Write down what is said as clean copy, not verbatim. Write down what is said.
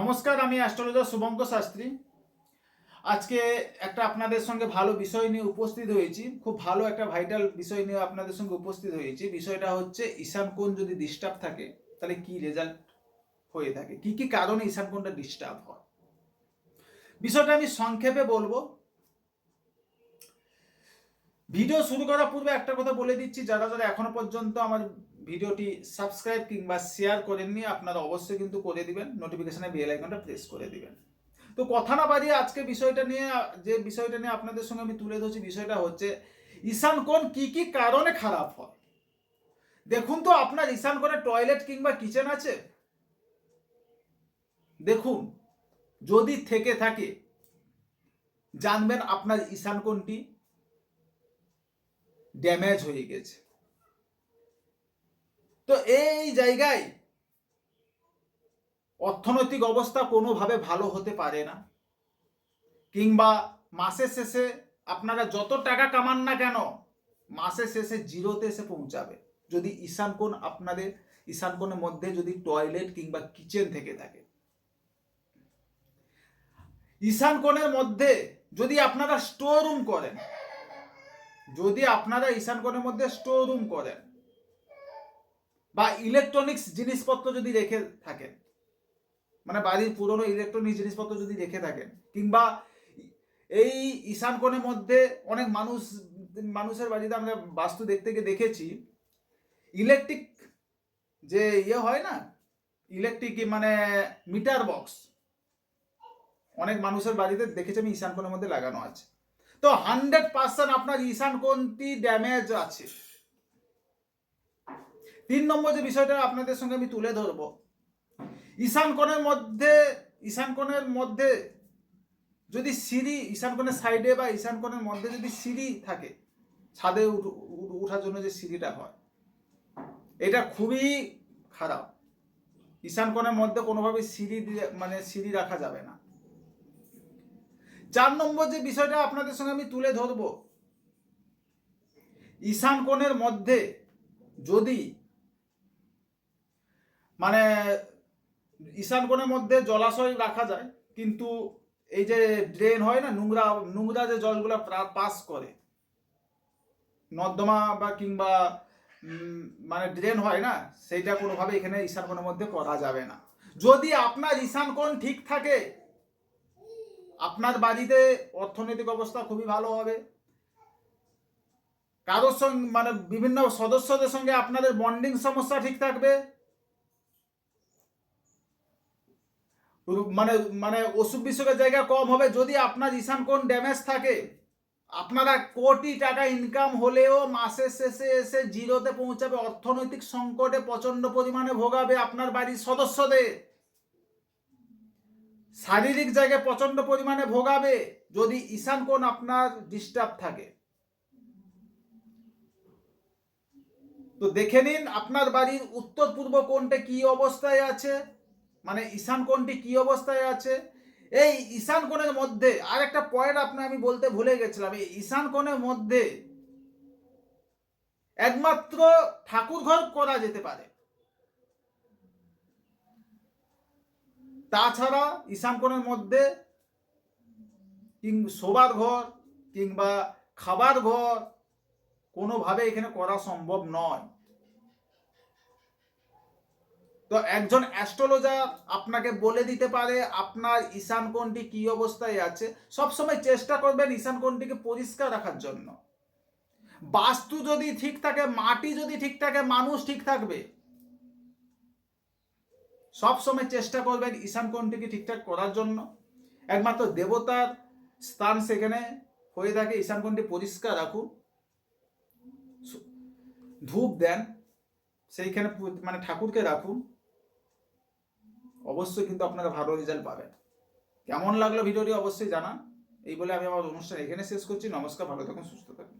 নমস্কার, আমি অ্যাস্ট্রোলজার শুভঙ্কর শাস্ত্রী। আজকে একটা আপনাদের সঙ্গে ভালো বিষয় নিয়ে উপস্থিত হয়েছি। খুব ভালো একটা ভাইটাল বিষয় নিয়ে আপনাদের সঙ্গে উপস্থিত হয়েছি। বিষয়টা হচ্ছে ঈশান কোণ যদি ডিস্টার্ব থাকে তাহলে কি রেজাল্ট হয়ে থাকে, কি কি কারণে ঈশান কোণটা ডিস্টার্ব হয়। বিষয়টা আমি সংক্ষেপে বলবো। ভিডিও শুরু করার পূর্বে একটা কথা বলে দিচ্ছি, যারা যারা এখনো পর্যন্ত আমার ভিডিওটি সাবস্ক্রাইব কিংবা শেয়ার করেননি আপনারা অবশ্যই কিন্তু করে দিবেন, নোটিফিকেশনে বেল আইকনটা প্রেস করে দিবেন। তো কথা না বাড়িয়ে আজকে বিষয়টা নিয়ে আপনাদের সঙ্গে আমি তুলে ধরছি, বিষয়টা হচ্ছে ঈশান কোণ কি কি কারণে খারাপ হয়। দেখুন তো, আপনার ঈশান কোণে টয়লেট কিংবা কিচেন আছে? দেখুন, যদি থেকে থাকে জানবেন আপনার ঈশান কোণটি ড্যামেজ হয়ে গেছে। তো এই জায়গায় অর্থনৈতিক অবস্থা কোনোভাবে ভালো হতে পারে না, কিংবা মাসের শেষে আপনারা যত টাকা কামান না কেন মাসের শেষে জিরোতে এসে পৌঁছাবে যদি আপনাদের ঈশান কোণের মধ্যে যদি টয়লেট কিংবা কিচেন থেকে থাকে। ঈশান কোণের মধ্যে যদি আপনারা স্টোর রুম করেন, ঈশান কোণের মধ্যে স্টোর রুম করেন বা ইলেকট্রনিক্স জিনিসপত্র যদি রেখে থাকেন, মানে বাড়ির পুরনো ইলেকট্রনিক্স জিনিসপত্র যদি রেখে থাকেন, কিংবা এই ঈশান কোণের মধ্যে অনেক মানুষের বাড়িতে আমরা বাস্তু দেখতে গিয়ে দেখেছি ইলেকট্রিক যে হয় না, ইলেকট্রিক মানে মিটার বক্স অনেক মানুষের বাড়িতে দেখেছি আমি ঈশান কোণের মধ্যে লাগানো আছে। তো 100% আপনার ঈশান কোণটি ড্যামেজ আছে। 3 নম্বর যে বিষয়টা আপনাদের সঙ্গে আমি তুলে ধরবো, ঈশান কোণের মধ্যে যদি সিঁড়ি, ঈশান কোণের সাইডে বা ঈশান কোণের মধ্যে যদি সিঁড়ি থাকে, ছাদে ওঠার জন্য যে সিঁড়িটা হয়, এটা খুবই খারাপ। ঈশান কোণের মধ্যে কোনোভাবে সিঁড়ি রাখা যাবে না। 4 নম্বর যে বিষয়টা আপনাদের সঙ্গে আমি তুলে ধরবো, ঈশান কোণের মধ্যে যদি ঈশান কোণের মধ্যে জলাশয় রাখা যায়, কিন্তু এই যে ড্রেন হয় না, নোংরা যে জলগুলো পাস করে নর্দমা বা কিংবা ড্রেন হয় না, সেইটা কোনোভাবে এখানে ঈশান কোণের মধ্যে করা যাবে না। যদি আপনার ঈশান কোণ ঠিক থাকে আপনার বাড়িতে অর্থনৈতিক অবস্থা খুবই ভালো হবে, কারোর সঙ্গে বিভিন্ন সদস্যদের সঙ্গে আপনাদের বন্ডিং সমস্যা ঠিক থাকবে, অসুখ বিসুখের জায়গা কম হবে। যদি আপনার ঈশান কোণ ড্যামেজ থাকে আপনারা কোটি টাকা ইনকাম হলেও মাসের শেষে এসে জিরোতে পৌঁছাবে, অর্থনৈতিক সংকটে প্রচন্ড পরিমাণে ভোগাবে আপনার বাড়ির সদস্যদের, শারীরিক জায়গায় প্রচন্ড পরিমাণে ভোগাবে যদি ঈশান কোণ আপনার ডিস্টার্ব থাকে। তো দেখে নিন আপনার বাড়ির উত্তর পূর্ব কোণটা কি অবস্থায় আছে, ঈশান কোণটি কি অবস্থায় আছে। এই ঈশান কোণের মধ্যে আরেকটা পয়েন্ট আমি বলতে ভুলে গেছিলাম, এই ঈশান কোণের মধ্যে একমাত্র ঠাকুর ঘর করা যেতে পারে, তাছাড়া ঈশান কোণের মধ্যে শোবার ঘর কিংবা খাবার ঘর কোনোভাবে এখানে করা সম্ভব নয়। তো একজন অ্যাস্ট্রোলজার আপনাকে বলে দিতে পারে আপনার ঈশান কোণটি কি অবস্থায় আছে। সবসময় চেষ্টা করবেন ঈশান কোণটিকে পরিষ্কার রাখার জন্য। বাস্তু যদি ঠিক থাকে, মাটি যদি ঠিক থাকে, মানুষ ঠিক থাকবে। সবসময় চেষ্টা করবেন ঈশান কোণটিকে ঠিকঠাক করার জন্য। একমাত্র দেবতার স্থান সেখানে হয়ে থাকে, ঈশান কোণটি পরিষ্কার রাখুন, ধূপ দেন সেইখানে, ঠাকুরকে রাখুন, অবশ্যই কিন্তু আপনারা ভালো রেজাল্ট পাবেন। কেমন লাগলো ভিডিওটি অবশ্যই জানান। এই বলে আমি আমার অনুষ্ঠান এখানে শেষ করছি। নমস্কার, ভালো থাকুন, সুস্থ থাকুন।